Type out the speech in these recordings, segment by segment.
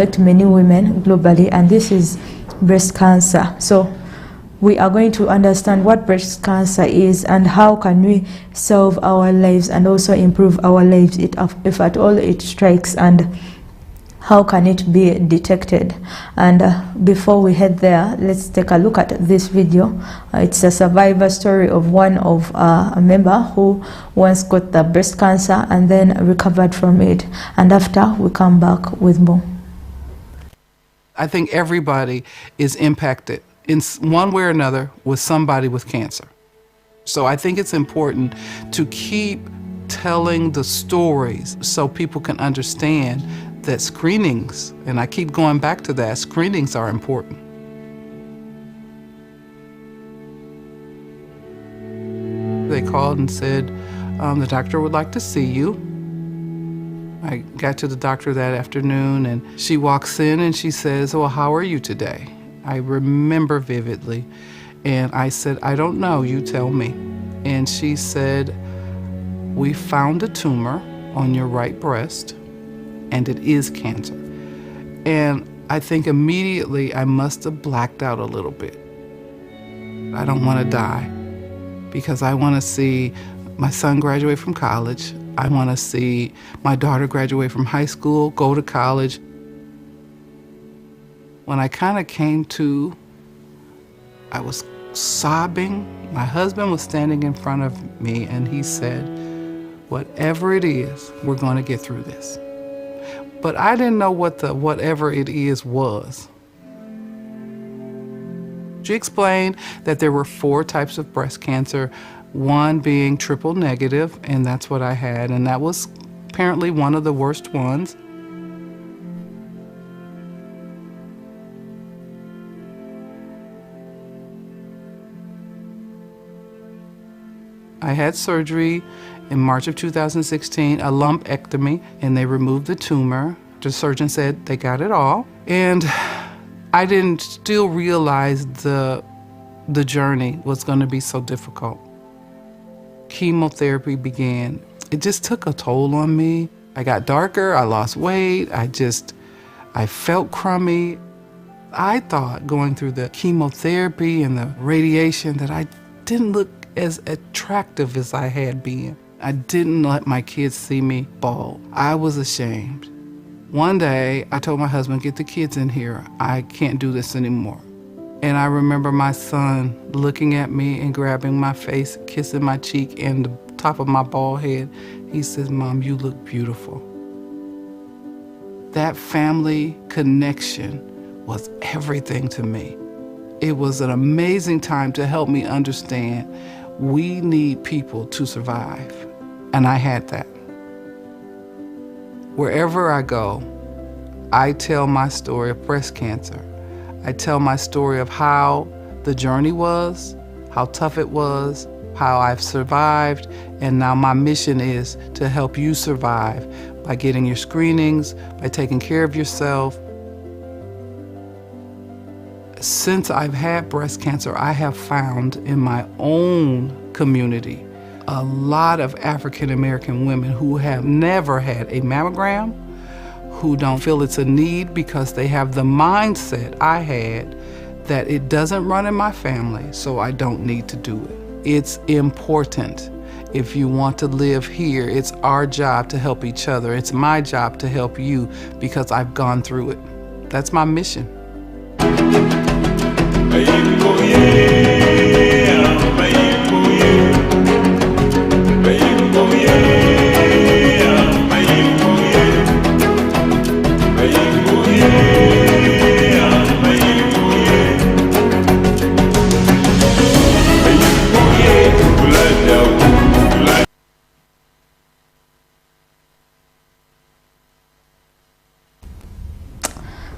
affect many women globally, and this is breast cancer. So we are going to understand what breast cancer is and how can we solve our lives and also improve our lives if at all it strikes, and how can it be detected. And before we head there, let's take a look at this video. It's a survivor story of one of a member who once got the breast cancer and then recovered from it. And after, we come back with more. I think everybody is impacted in one way or another with somebody with cancer. So I think it's important to keep telling the stories so people can understand that screenings, and I keep going back to that, screenings are important. They called and said, the doctor would like to see you. I got to the doctor that afternoon, and she walks in and she says, well, how are you today? I remember vividly. And I said, I don't know, you tell me. And she said, we found a tumor on your right breast, and it is cancer. And I think immediately I must have blacked out a little bit. I don't want to die because I want to see my son graduate from college. I want to see my daughter graduate from high school, go to college. When I kind of came to, I was sobbing. My husband was standing in front of me and he said, whatever it is, we're going to get through this. But I didn't know what the whatever it is was. She explained that there were 4 types of breast cancer, one being triple negative, and that's what I had, and that was apparently one of the worst ones. I had surgery in March of 2016, a lumpectomy, and they removed the tumor. The surgeon said they got it all. And I didn't still realize the journey was going to be so difficult. Chemotherapy began. It just took a toll on me. I got darker, I lost weight, I felt crummy. I thought going through the chemotherapy and the radiation that I didn't look as attractive as I had been. I didn't let my kids see me bald. I was ashamed. One day, I told my husband, get the kids in here. I can't do this anymore. And I remember my son looking at me and grabbing my face, kissing my cheek and the top of my bald head. He says, Mom, you look beautiful. That family connection was everything to me. It was an amazing time to help me understand we need people to survive. And I had that. Wherever I go, I tell my story of breast cancer. I tell my story of how the journey was, how tough it was, how I've survived, and now my mission is to help you survive by getting your screenings, by taking care of yourself. Since I've had breast cancer, I have found in my own community a lot of African American women who have never had a mammogram, who don't feel it's a need because they have the mindset I had that it doesn't run in my family, so I don't need to do it. It's important. If you want to live here, it's our job to help each other. It's my job to help you because I've gone through it. That's my mission.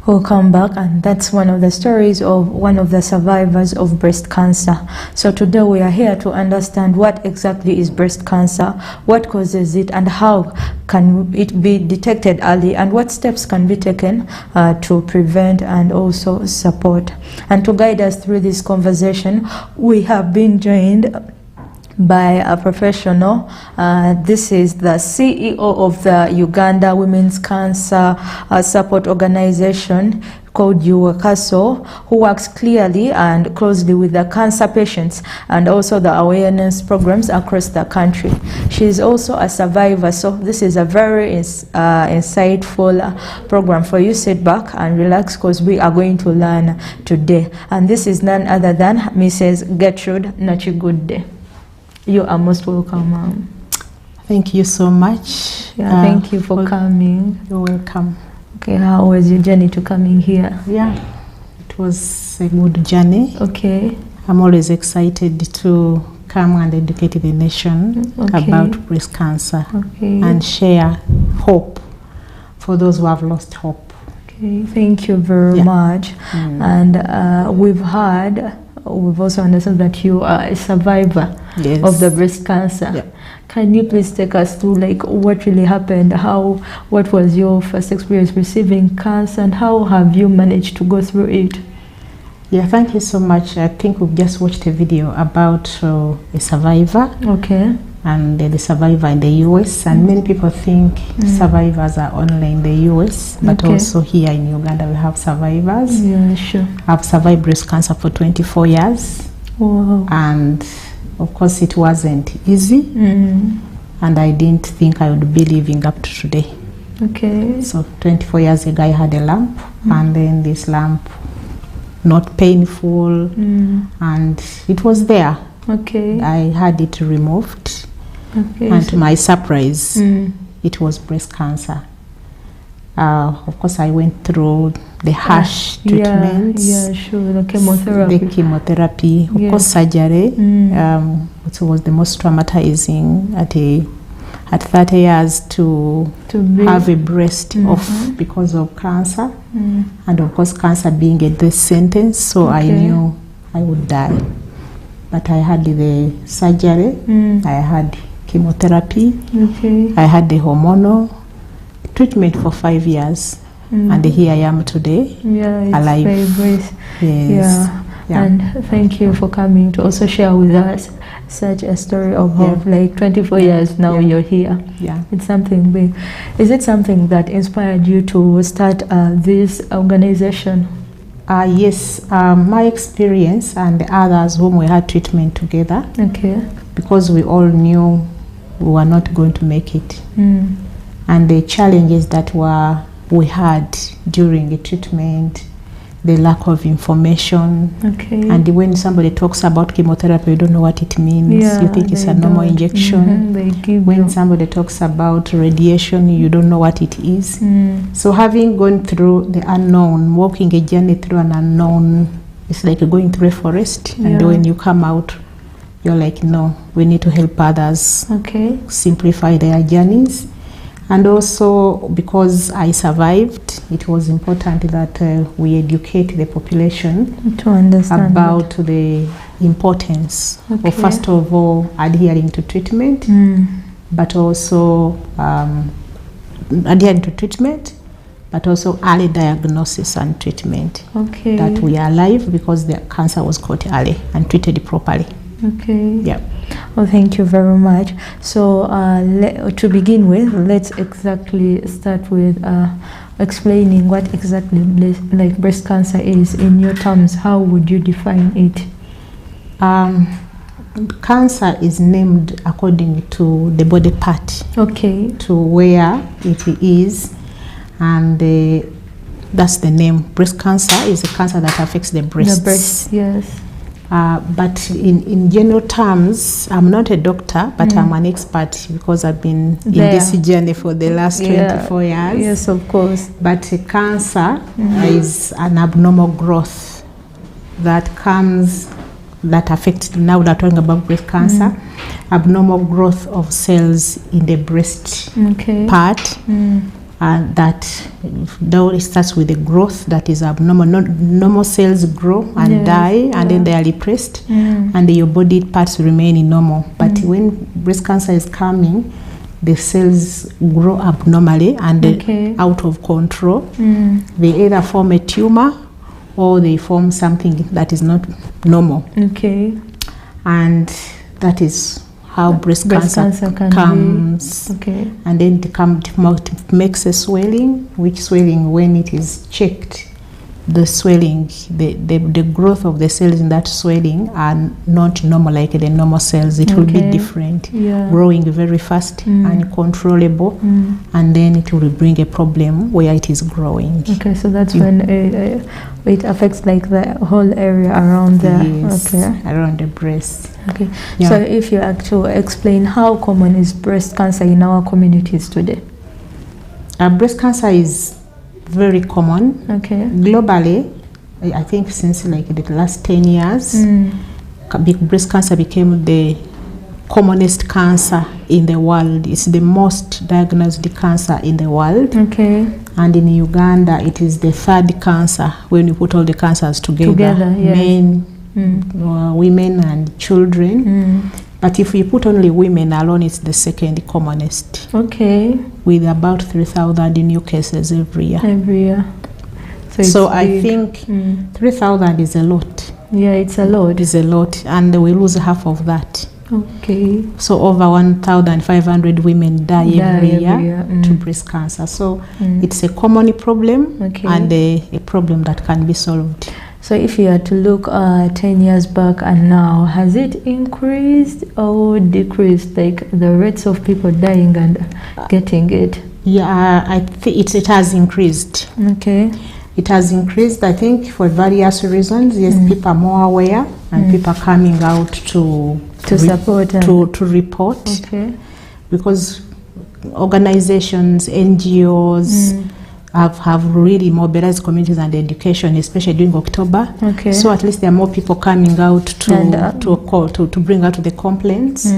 Welcome back, and that's one of the stories of one of the survivors of breast cancer. So today we are here to understand what exactly is breast cancer, what causes it, and how can it be detected early, and what steps can be taken to prevent and also support. And to guide us through this conversation, we have been joined by a professional. This is the CEO of the Uganda Women's Cancer Support Organization called UWACASO, who works clearly and closely with the cancer patients and also the awareness programs across the country. She is also a survivor, so this is a very insightful program for you. Sit back and relax because we are going to learn today. And this is none other than Mrs. Gertrude Nachigude. You are most welcome, ma'am. Thank you so much. Yeah, thank you for coming. You're welcome. Okay, how was your journey to coming here? Yeah, it was a good journey. Okay. I'm always excited to come and educate the nation about breast cancer and share hope for those who have lost hope. Okay, thank you very much. And we've also understood that you are a survivor of the breast cancer. Yeah. Can you please take us through like what really happened? What was your first experience receiving cancer and how have you managed to go through it? Yeah, thank you so much. I think we've just watched a video about a survivor. Okay. And the survivor in the US, and many people think survivors are only in the US, but also here in Uganda we have survivors. Yeah, sure. I've survived breast cancer for 24 years. Wow. And of course it wasn't easy, and I didn't think I would be living up to today. Okay. So 24 years ago I had a lump, and then this lump, not painful, and it was there. Okay. I had it removed. Okay. And to my surprise, it was breast cancer. Of course, I went through the harsh treatments. Yeah, sure. The chemotherapy. The chemotherapy. Of course, surgery. It was the most traumatizing at 30 years to have a breast off because of cancer. And of course, cancer being a death sentence, so I knew I would die. But I had the surgery, I had chemotherapy, I had the hormonal treatment for 5 years, and here I am today, alive. Yes. Yeah. And thank you for coming to also share with us such a story of hope. Like 24 years now, you're here. Yeah. It's something big. Is it something that inspired you to start this organization? Yes, my experience and the others whom we had treatment together, because we all knew we were not going to make it. And the challenges that we had during the treatment, the lack of information, and when somebody talks about chemotherapy, you don't know what it means. You think it's a normal injection. When somebody talks about radiation, you don't know what it is. So having gone through the unknown, walking a journey through an unknown, it's like going through a forest, and when you come out, you're like, no, we need to help others simplify their journeys. And also, because I survived, it was important that we educate the population to understand about the importance of, first of all, adhering to treatment, but also adhering to treatment, but also early diagnosis and treatment. That we are alive because the cancer was caught early and treated properly. Yeah. Well, thank you very much. So to begin with, let's exactly start with explaining what exactly like breast cancer is in your terms. How would you define it? Cancer is named according to the body part, to where it is, and that's the name. Breast cancer is a cancer that affects the breasts. The breast, yes. But in general terms, I'm not a doctor, but I'm an expert because I've been in this journey for the last 24 years. Yes, of course. But cancer is an abnormal growth that affects, now we're talking about breast cancer, abnormal growth of cells in the breast part. That starts with the growth that is abnormal. Normal cells grow and die, and then they are repressed, and your body parts remain normal. But when breast cancer is coming, the cells grow abnormally and out of control. They either form a tumor or they form something that is not normal. And that is how breast cancer can comes. be. Okay. And then it makes a swelling, which swelling, when it is checked, the swelling, the growth of the cells in that swelling are not normal like the normal cells. It will be different, growing very fast, uncontrollable, and then it will bring a problem where it is growing. Okay, so that's when it affects like the whole area around there. Yes, okay, around the breast. Okay, so if you actually explain how common is breast cancer in our communities today? Breast cancer is very common. Okay. Globally, I think since like the last 10 years, breast cancer became the commonest cancer in the world. It's the most diagnosed cancer in the world. Okay. And in Uganda, it is the third cancer when you put all the cancers together, yes. Men, women and children. But if you put only women alone, it's the second commonest. Okay. With about 3,000 new cases every year. Every year. So I think 3,000 is a lot. Yeah, it's a lot. It's a lot, and we lose half of that. Okay. So over 1,500 women die every year to breast cancer. So it's a common problem, and a problem that can be solved. So if you had to look 10 years back and now, has it increased or decreased, like the rates of people dying and getting it? Yeah, I think it has increased. Okay. It has increased, I think, for various reasons. Yes, people are more aware, and people are coming out to support to report. Okay. Because organizations, NGOs have really mobilized communities and education, especially during October. Okay. So at least there are more people coming out to bring out the complaints.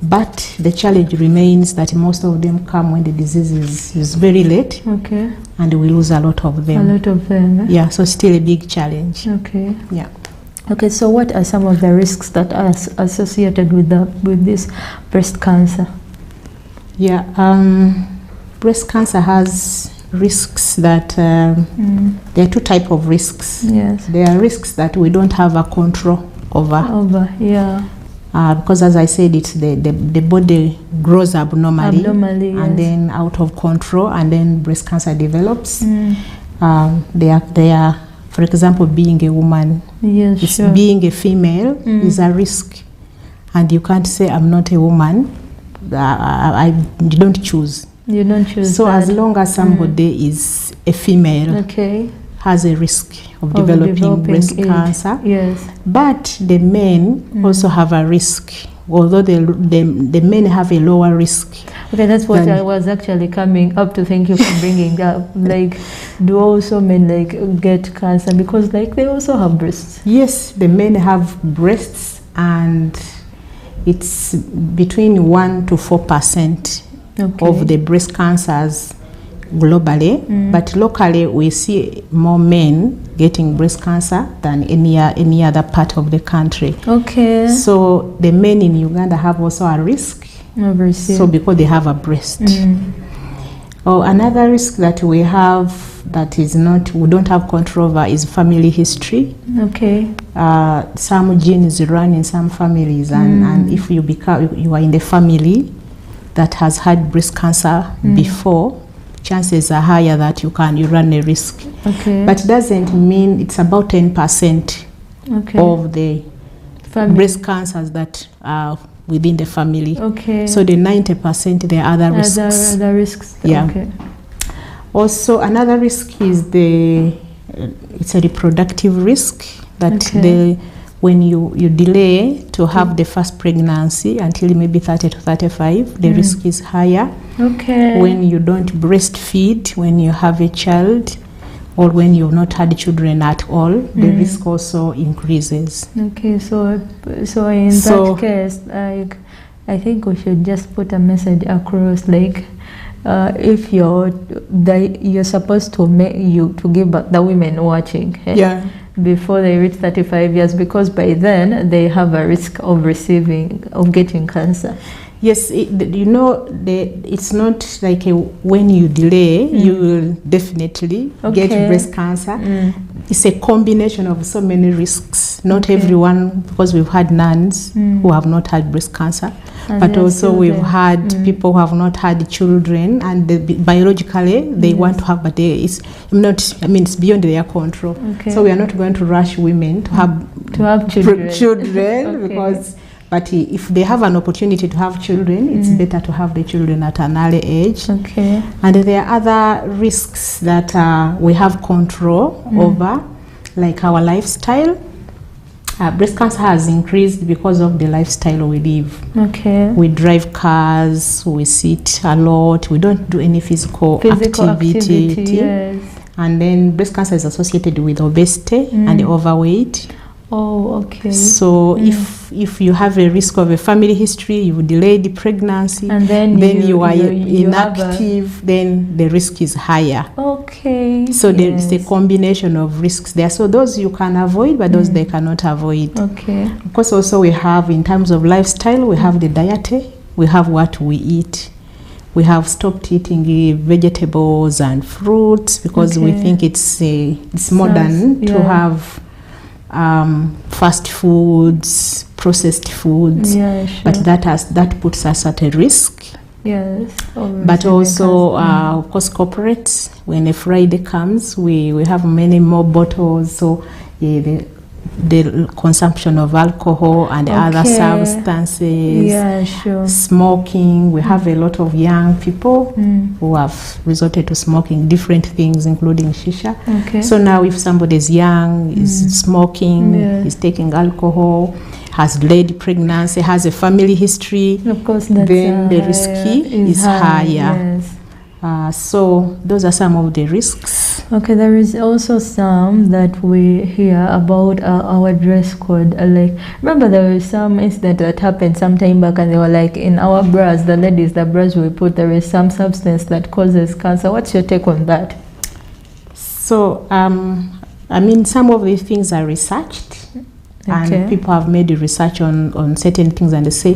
But the challenge remains that most of them come when the disease is very late. Okay. And we lose a lot of them. A lot of them. Yeah, so still a big challenge. Okay. Yeah. Okay, so what are some of the risks that are associated with this breast cancer? Yeah, breast cancer has risks that there are two types of risks. Yes. There are risks that we don't have a control over. Yeah. Because as I said, it's the body grows abnormally and then out of control, and then breast cancer develops. They are, for example, being a woman. Yes, sure. Being a female is a risk, and you can't say I'm not a woman. You don't choose. You don't choose. So as long as somebody is a female, has a risk of developing breast cancer. Yes. But the men also have a risk, although the men have a lower risk. Okay, that's what I was actually coming up to. Thank you for bringing up. Like, do also men get cancer because they also have breasts? Yes, the men have breasts, and it's between 1% to 4% of the breast cancers globally, but locally we see more men getting breast cancer than any other part of the country. Okay. So the men in Uganda have also a risk. So because they have a breast. Another risk that we have that we don't have control over is family history. Okay. Some genes run in some families, and if you are in the family that has had breast cancer before, chances are higher that you run a risk. Okay. But it doesn't mean it's about 10% of the breast cancers that are within the family. Okay. So the 90%, there are other risks. Other risks. Yeah. Okay. Also, another risk is it's a reproductive risk that when you delay to have the first pregnancy until maybe 30 to 35, the risk is higher. Okay. When you don't breastfeed when you have a child, or when you've not had children at all, the risk also increases. Okay, so in that case, I think we should just put a message across, if you're supposed to give back the women watching. Before they reach 35 years, because by then they have a risk of getting cancer. Yes, it's not like when you delay, you will definitely get breast cancer. it's a combination of so many risks. Not Okay. everyone, because we've had nuns who have not had breast cancer, And but they're also still we've there. had people who have not had children, and biologically they want to have, but it's not. I mean, it's beyond their control. Okay. So we are not going to rush women to have children. children Okay. because. But if they have an opportunity to have children, it's better to have the children at an early age. Okay. And there are other risks that we have control over, like our lifestyle. Breast cancer has increased because of the lifestyle we live. Okay. We drive cars, we sit a lot, we don't do any physical activity. Yes. And then breast cancer is associated with obesity and overweight. Oh, okay. So if you have a risk of a family history, you delay the pregnancy, And then you are you have inactive, then the risk is higher. Okay. So there is a yes. combination of risks there. So those you can avoid, but those they cannot avoid. Okay. Of course, also we have, in terms of lifestyle, we have the diet, we have what we eat. We have stopped eating vegetables and fruits because we Okay. think it's modern to yeah. have fast foods, processed foods, Yeah, sure. but that puts us at a risk. Yes. But also, of course, corporates. When a Friday comes, we have many more bottles. So the consumption of alcohol and other Okay. substances. Yeah, sure. Smoking. We have a lot of young people who have resorted to smoking different things, including shisha. Okay. So now, if somebody is young, is smoking, Yeah. is taking alcohol, has delayed pregnancy, has a family history, Of course, that's then the risk is higher. Yes. So those are some of the risks. Okay, there is also some that we hear about our dress code. Like, remember there was some incident that happened some time back, and they were like, in our bras, the ladies, the bras we put, there is some substance that causes cancer. What's your take on that? So, I mean, some of these things are researched. Okay. And people have made research on certain things, and they say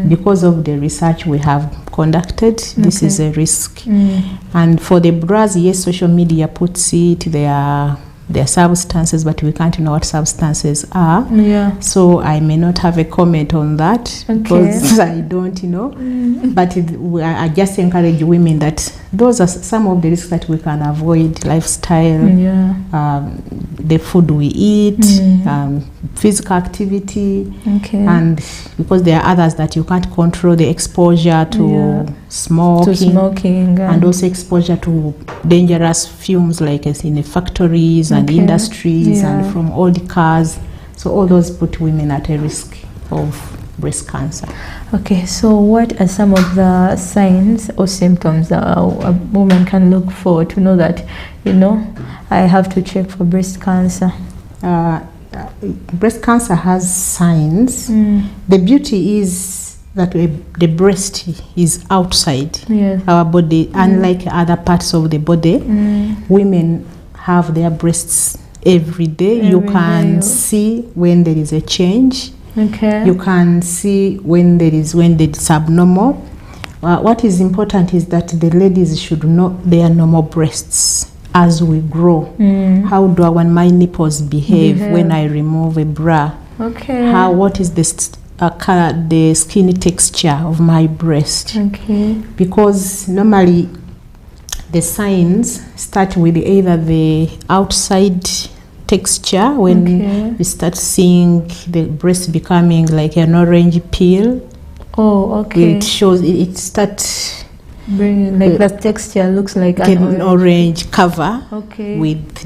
because of the research we have conducted, this is a risk. And for the bras, yes, social media puts it, there are substances, but we can't know what substances are. Yeah. So I may not have a comment on that because I don't know. But I just encourage women that those are some of the risks that we can avoid: lifestyle, the food we eat, physical activity, and because there are others that you can't control, the exposure to smoking, and also exposure to dangerous fumes like in the factories and industries and from old cars. So all those put women at a risk of breast cancer. Okay, so what are some of the signs or symptoms that a woman can look for to know that, I have to check for breast cancer? Breast cancer has signs. The beauty is that the breast is outside our body, unlike other parts of the body. Women have their breasts every day. You can see when there is a change. Okay. You can see when it's abnormal. What is important is that the ladies should know their normal breasts as we grow. How do my nipples behave when I remove a bra? Okay. What is the skin texture of my breast? Okay. Because normally the signs start with either the outside texture, when you start seeing the breast becoming like an orange peel. Oh, okay. It shows it starts bringing like the texture looks like an orange cover. Okay. With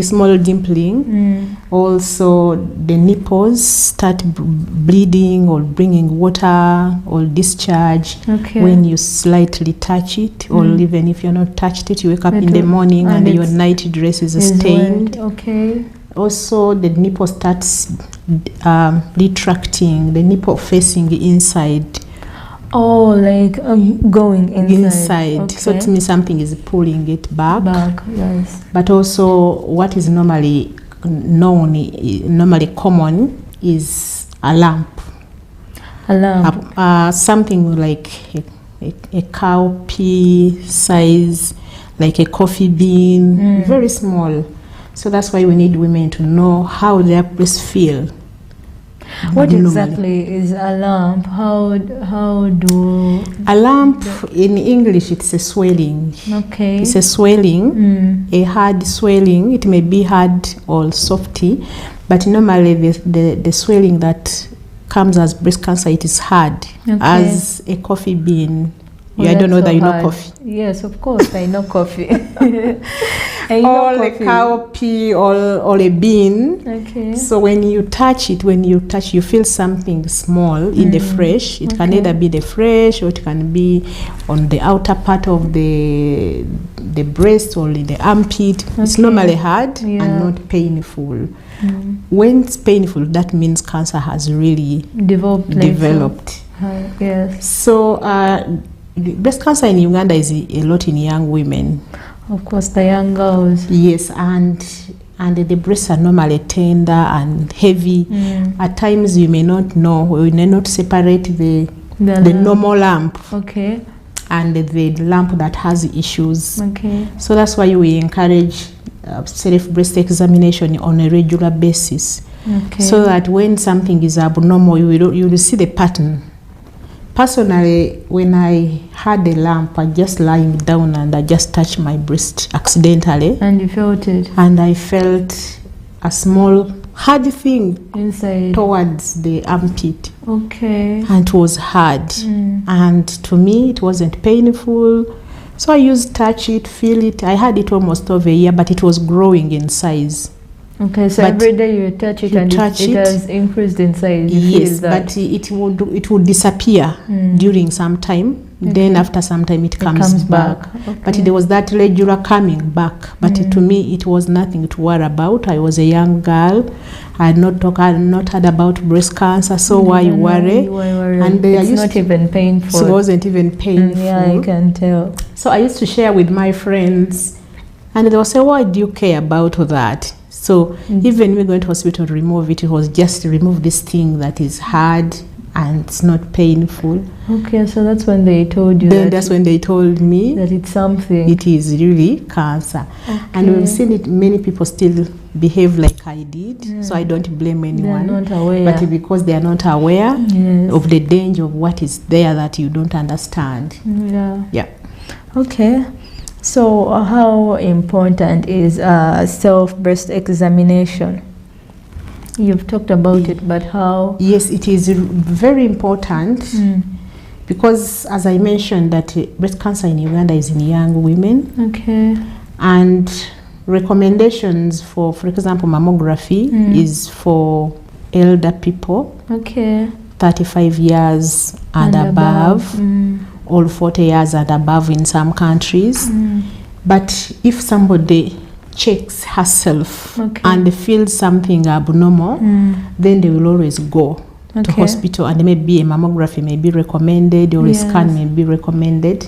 small dimpling. Also, the nipples start bleeding or bringing water or discharge when you slightly touch it, or even if you're not touched it, you wake up in the morning and your night dress is stained. Okay. Also, the nipple starts retracting, the nipple facing inside. Oh, like going inside. Okay. So it means something is pulling it back. Yes. But also, what is normally common is a lump. A lump. Something like a cowpea size, like a coffee bean, very small. So that's why we need women to know how their breasts feel. What normally. exactly is a lump? How do A lump in English, it's a swelling. okay? It's a swelling, a hard swelling. It may be hard or softy, but normally the swelling that comes as breast cancer, it is hard, as a coffee bean. Oh, I don't know that's that so you know hard. coffee. Yes, of course, I know coffee. I Or know a coffee. cowpea or a bean. Okay. So when you touch it, you feel something small in the fresh. It can either be the fresh or it can be on the outer part of the breast or in the armpit. It's normally hard and not painful. When it's painful, that means cancer has really developed. Yes. So breast cancer in Uganda is a lot in young women. Of course, the young girls. Yes, and the breasts are normally tender and heavy. At times you may not know, or you may not separate the normal lump Okay. and the lump that has issues. Okay. So that's why we encourage self-breast examination on a regular basis. Okay. So that when something is abnormal, you will see the pattern. Personally, when I had a lump, I just lying down and I just touched my breast accidentally. And you felt it And I felt a small hard thing inside. towards the armpit. Okay. And it was hard. And to me, it wasn't painful. So I used touch it, feel it. I had it almost over a year, but it was growing in size. Okay, so But every day you touch it you and touch it it. has increased in size. You Yes, feel that. but it would disappear during some time. Then after some time it comes back. But Okay. there was that regular coming back. But to me it was nothing to worry about. I was a young girl. I had not heard about breast cancer, so why worry? Why worry? And It's not even painful. So it wasn't even painful. Yeah, I can tell. So I used to share with my friends, and they would say, "Why do you care about that?" So even me going to hospital to remove it, it was just to remove this thing that is hard and it's not painful. Okay, so that's when they told you Then that's when they told me that it's something. it is really cancer. And we've seen it, many people still behave like I did, so I don't blame anyone. They're not aware. But because they are not aware Yes. of the danger of what is there that you don't understand. Yeah. Yeah. Okay. So how important is self-breast examination? You've talked about it, but how? Yes, it is very important because, as I mentioned, that breast cancer in Uganda is in young women. Okay. And recommendations for example, mammography is for elder people, Okay. 35 years and above, or 40 years and above in some countries. But if somebody checks herself and feels something abnormal, then they will always go to hospital, and maybe a mammography may be recommended or a scan may be recommended.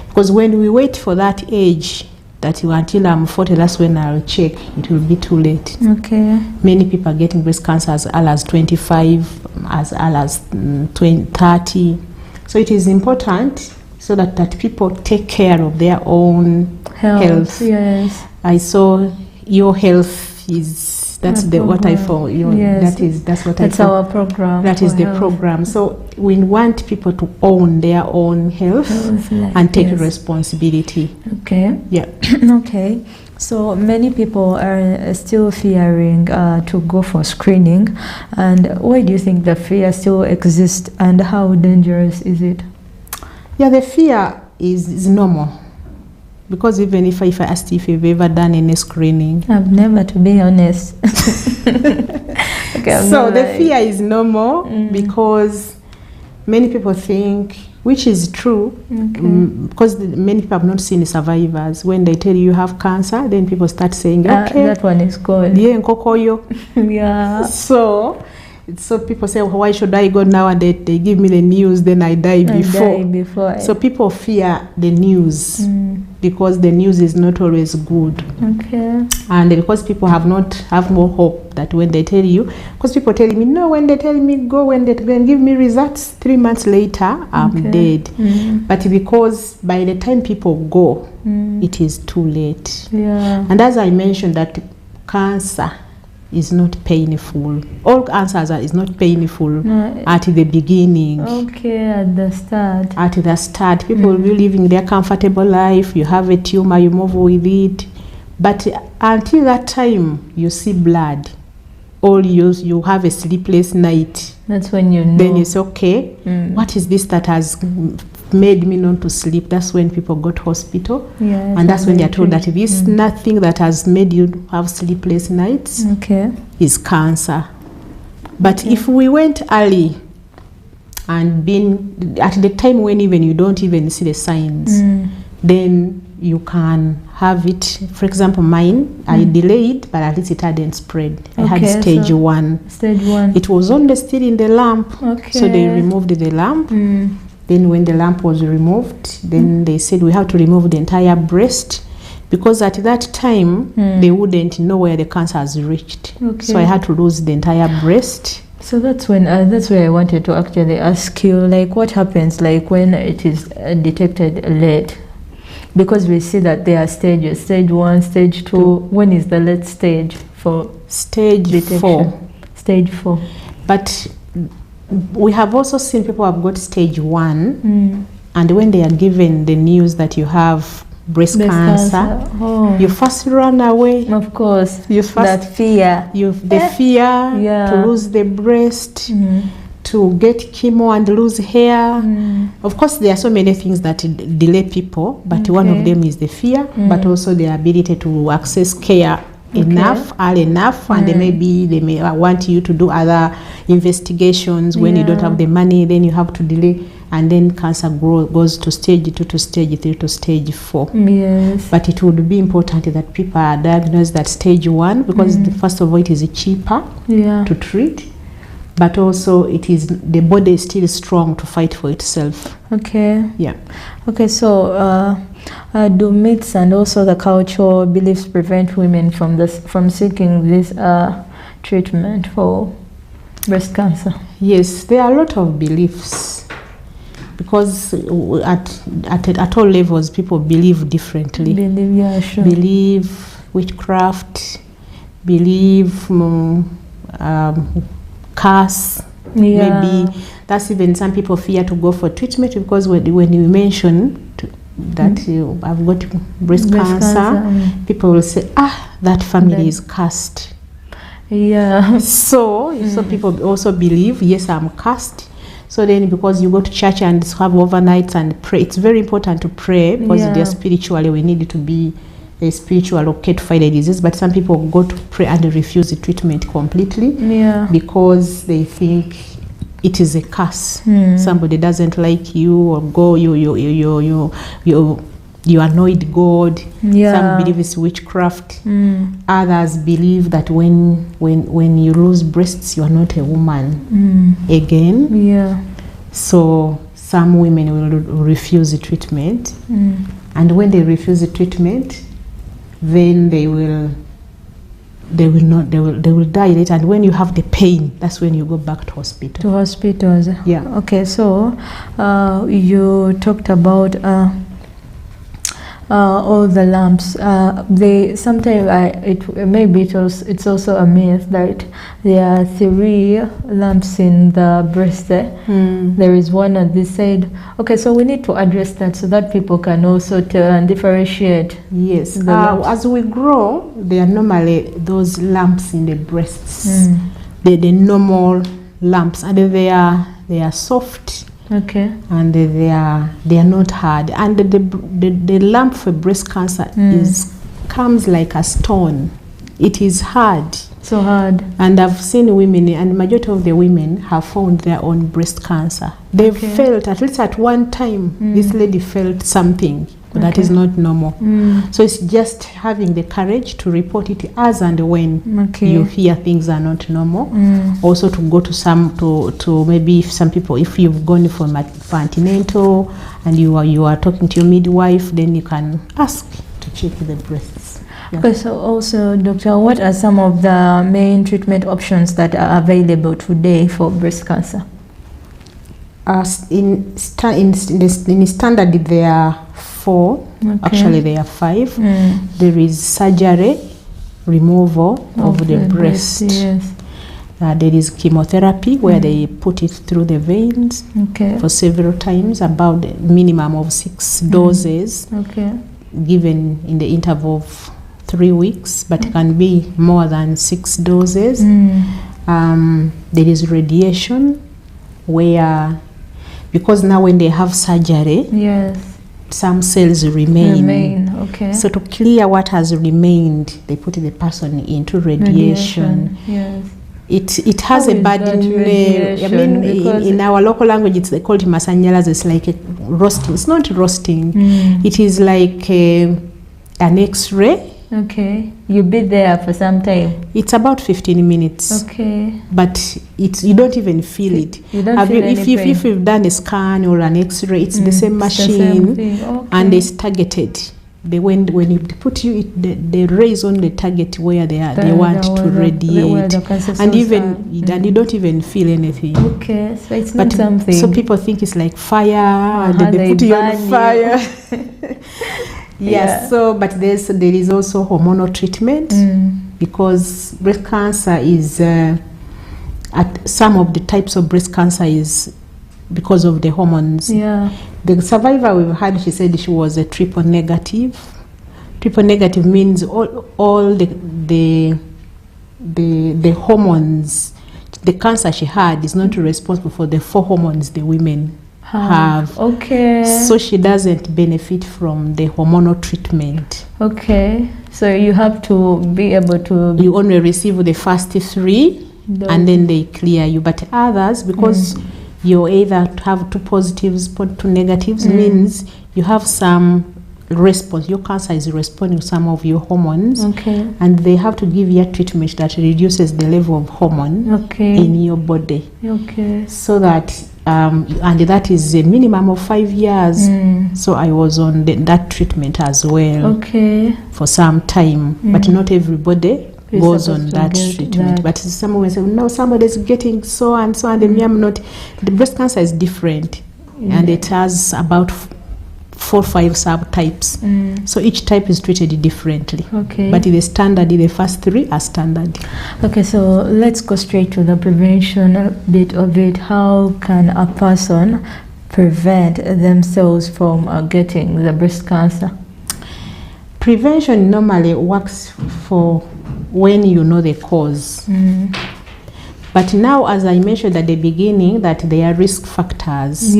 Because when we wait for that age, that you until I'm 40, that's when I'll check, it will be too late. Okay. Many people are getting breast cancer as early as 25, as early as 30. So it is important so that people take care of their own health. Yes. I saw your health is what I found. Yes. That's our program. That is the program. So we want people to own their own health and take responsibility. Okay. Yeah. Okay. So many people are still fearing to go for screening, and why do you think the fear still exists, and how dangerous is it? Yeah, the fear is normal. Because even if I asked if you've ever done any screening, I've never, to be honest. Okay, so the fear is normal because many people think, which is true, because many people have not seen the survivors. When they tell you have cancer, then people start saying, okay, that one is gone. Yeah, nkokoyo. Yeah. So people say, why should I go now? And they give me the news, then I die before. So people fear the news because the news is not always good. Okay. And because people have more hope that when they tell you, because people tell me, no, when they tell me go, when they give me results 3 months later, I'm dead. But because by the time people go, it is too late. Yeah. And as I mentioned that cancer is not painful. All cancers is not painful at the beginning. Okay, at the start. At the start, people will be living their comfortable life. You have a tumor, you move with it. But until that time, you see blood, or you have a sleepless night. That's when you know. Then it's okay. What is this that has made me not to sleep? That's when people go to hospital. Yes, and that's when they are told that this nothing that has made you have sleepless nights is cancer. But if we went early and been at the time when even you don't even see the signs, then you can have it. For example, mine, I delayed, but at least it hadn't spread. I had stage 1. Stage 1. It was only still in the lump. So they removed the lump. Then when the lump was removed, then they said we have to remove the entire breast, because at that time they wouldn't know where the cancer has reached. So I had to lose the entire breast. So that's when that's where I wanted to actually ask you, like, what happens like when it is detected late? Because we see that there are stages, stage 1, stage 2. When is the late stage for stage detection? 4? Stage 4. But we have also seen people have got stage 1, and when they are given the news that you have breast cancer, you first run away. Of course, you first that fear. The fear to lose the breast, to get chemo and lose hair. Of course, there are so many things that delay people, but one of them is the fear, but also the ability to access care early enough, and they may want you to do other investigations. When you don't have the money, then you have to delay, and then cancer goes to stage 2 to stage 3 to stage 4. Yes. But it would be important that people are diagnosed at stage 1, because first of all, it is cheaper to treat, but also it is the body is still strong to fight for itself. Okay, so do myths and also the cultural beliefs prevent women from seeking this treatment for breast cancer? Yes, there are a lot of beliefs, because at all levels people believe differently. Believe witchcraft, believe curse. Maybe that's even some people fear to go for treatment, because when you mention that I've got breast cancer, people will say, that family is cursed. So people also believe, yes, I'm cursed. So then, because you go to church and have overnights and pray, it's very important to pray, because they're spiritually, we need to be a spiritual okay to fight the disease. But some people go to pray and refuse the treatment completely, because they think it is a curse. Somebody doesn't like you, or you annoyed God. Some believe it's witchcraft. Others believe that when you lose breasts, you are not a woman again. So some women will refuse the treatment, and when they refuse the treatment, then they will die later. And when you have the pain, that's when you go back to hospital. To hospitals. Okay, so you talked about all the lumps. They sometimes it's also a myth that there are 3 lumps in the breast. There is one on this side. Okay, so we need to address that so that people can also tell and differentiate. Yes. As we grow, there are normally those lumps in the breasts. They're the normal lumps, and they are soft. And they are not hard. And the lump for breast cancer comes like a stone. It is hard. So hard. And I've seen women, and the majority of the women have found their own breast cancer. They felt, at least at one time, this lady felt something. But that is not normal. So it's just having the courage to report it as and when you hear things are not normal. Also to go to maybe if some people, if you've gone for antenatal and you are talking to your midwife, then you can ask to check the breasts. Okay, so also, doctor, what are some of the main treatment options that are available today for breast cancer? In standard, there are 4. Actually, there are 5. There is surgery, removal of the breast. Yes. There is chemotherapy where they put it through the veins for several times, about a minimum of 6 doses given in the interval of 3 weeks, but it can be more than 6 doses. There is radiation where, because now when they have surgery, some cells remain. So to clear what has remained, they put the person into radiation. It has a bad name. I mean, in our local language, they call it masanyalazi. It's like a roasting. It's not roasting. It is like an X-ray. You be there for some time. It's about 15 minutes. But you don't even feel it. You don't feel anything. If you've done a scan or an X-ray, it's the same machine, and it's targeted. When you put the rays on the target where they want to radiate, and you don't even feel anything. So it's not something. So people think it's like fire, and they put you on fire. So but there is also hormonal treatment, because breast cancer is some of the types of breast cancer is because of the hormones. The survivor we've had, she said she was a triple negative. Triple negative means all the hormones. The cancer she had is not responsible for the 4 hormones the women have. So she doesn't benefit from the hormonal treatment. So you have to be able to... You only receive the first 3, and then they clear you. But others, because you either have 2 positives, 2 negatives, means you have some response. Your cancer is responding to some of your hormones, and they have to give you a treatment that reduces the level of hormone in your body. So that and that is a minimum of 5 years. So I was on that treatment as well for some time, but not everybody goes on that treatment. But some women say, no, somebody's getting so and so, and I'm not. The breast cancer is different, and it has about 4 or 5 subtypes. So each type is treated differently. But the standard, the first 3 are standard. So let's go straight to the prevention bit of it. How can a person prevent themselves from getting the breast cancer? Prevention normally works for when you know the cause. But now, as I mentioned at the beginning, that there are risk factors.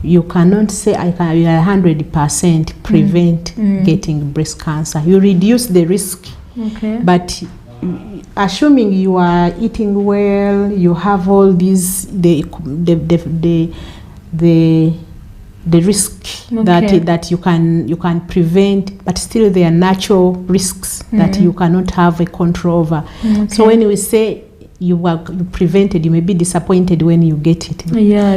You cannot say I can 100% prevent getting breast cancer. You reduce the risk, but assuming you are eating well, you have all these the risk that you can prevent, but still there are natural risks that you cannot have a control over. So when we say you prevented, you may be disappointed when you get it,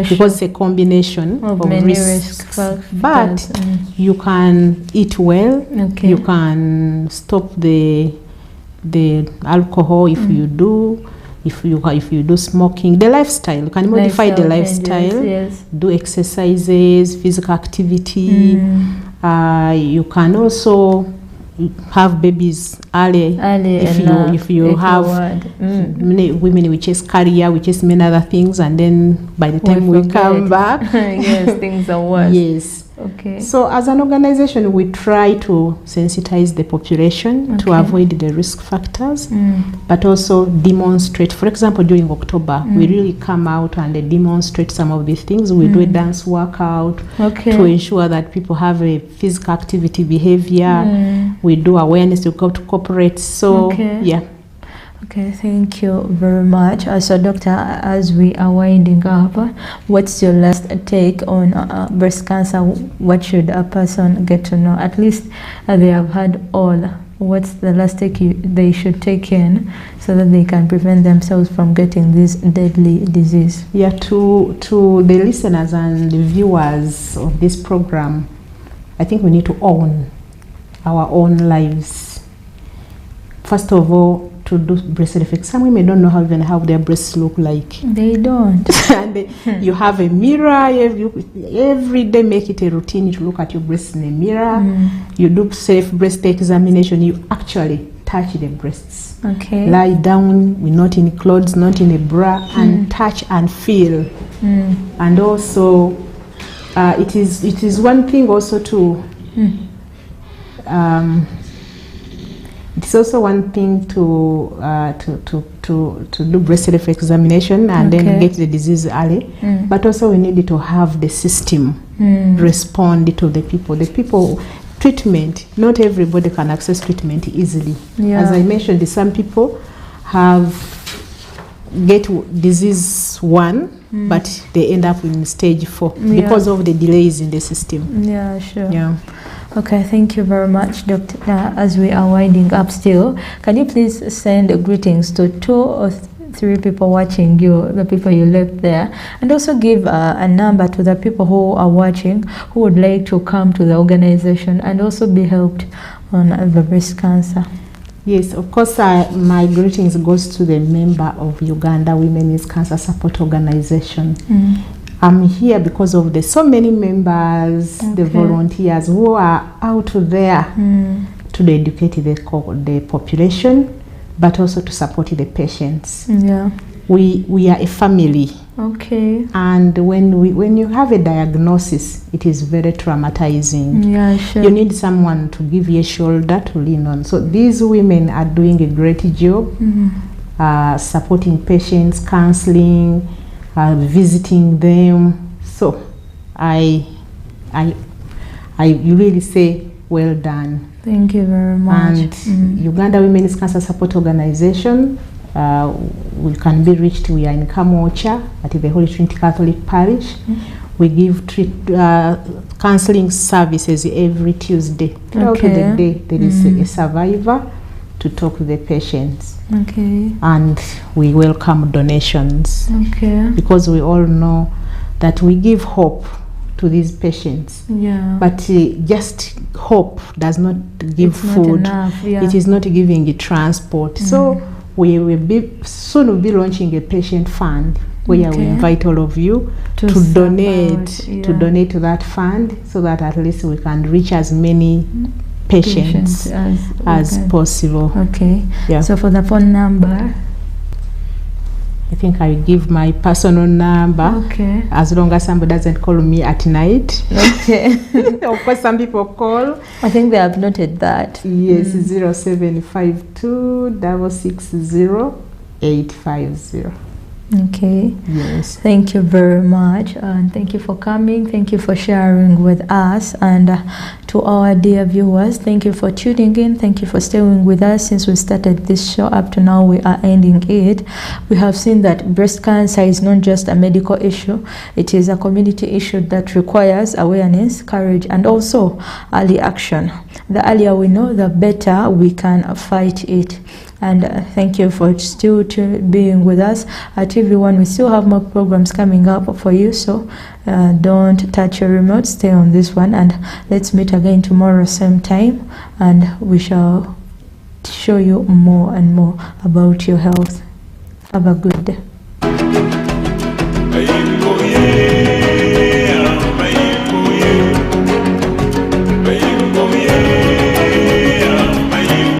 because it's a combination of risks. But you can eat well, you can stop the alcohol if you do. If you do smoking, the lifestyle, you can modify the lifestyle, do exercises, physical activity. You can also have babies early if you have many women, we chase career, we chase many other things, and then by the time we come back things are worse. So as an organization, we try to sensitize the population to avoid the risk factors, but also demonstrate. For example, during October, we really come out and demonstrate some of these things. We do a dance workout to ensure that people have a physical activity behavior. We do awareness to go to corporate. So Thank you very much. So doctor, as we are winding up, what's your last take on breast cancer? What should a person get to know? At least they have had all. What's the last take they should take in so that they can prevent themselves from getting this deadly disease? To the listeners and the viewers of this program, I think we need to own our own lives. First of all, to do breast reflex. Some women don't know how their breasts look like. They don't. And you have a mirror every day. Make it a routine to look at your breasts in a mirror. You do safe breast examination. You actually touch the breasts. Okay. Lie down, we're not in clothes, not in a bra, and touch and feel. And also, it is one thing also to. It's also one thing to do breast self-examination and then get the disease early, but also we need to have the system respond to the people. Treatment, not everybody can access treatment easily. As I mentioned, some people get disease 1, but they end up in stage 4 because of the delays in the system. Yeah, sure. Yeah. Okay, thank you very much, Doctor. As we are winding up still, can you please send greetings to 2 or 3 people watching you, the people you left there, and also give a number to the people who are watching who would like to come to the organization and also be helped on the breast cancer? Yes, of course, my greetings goes to the member of Uganda Women's Cancer Support Organization. I'm here because of the so many members, the volunteers who are out there to educate the population, but also to support the patients. Yeah. We are a family. Okay. And when you have a diagnosis, it is very traumatizing. Yeah, sure. You need someone to give you a shoulder to lean on. So these women are doing a great job, supporting patients, counseling, visiting them. So I really say well done. Thank you very much. And Uganda Women's Cancer Support Organization, we can be reached. We are in Kamwocha at the Holy Trinity Catholic Parish. We give counseling services every Tuesday. Throughout the day, there is a survivor to talk to the patients. Okay. And we welcome donations. Okay. Because we all know that we give hope to these patients. Yeah. But just hope does not give food. Not enough, yeah. It is not giving you transport. So we will soon be launching a patient fund where we invite all of you to donate to that fund, so that at least we can reach as many patients as possible. Okay. Yeah. So for the phone number, I think I give my personal number. Okay. As long as somebody doesn't call me at night. Okay. Of course, some people call. I think they have noted that. Yes, 0752 660 850. Okay. Yes. Thank you very much, and thank you for coming. Thank you for sharing with us, and to our dear viewers, thank you for tuning in. Thank you for staying with us since we started this show up to now. We are ending it. We have seen that breast cancer is not just a medical issue; it is a community issue that requires awareness, courage, and also early action. The earlier we know, the better we can fight it. And thank you for still being with us. At TV1, we still have more programs coming up for you, so don't touch your remote. Stay on this one, and let's meet again tomorrow same time, and we shall show you more and more about your health. Have a good day.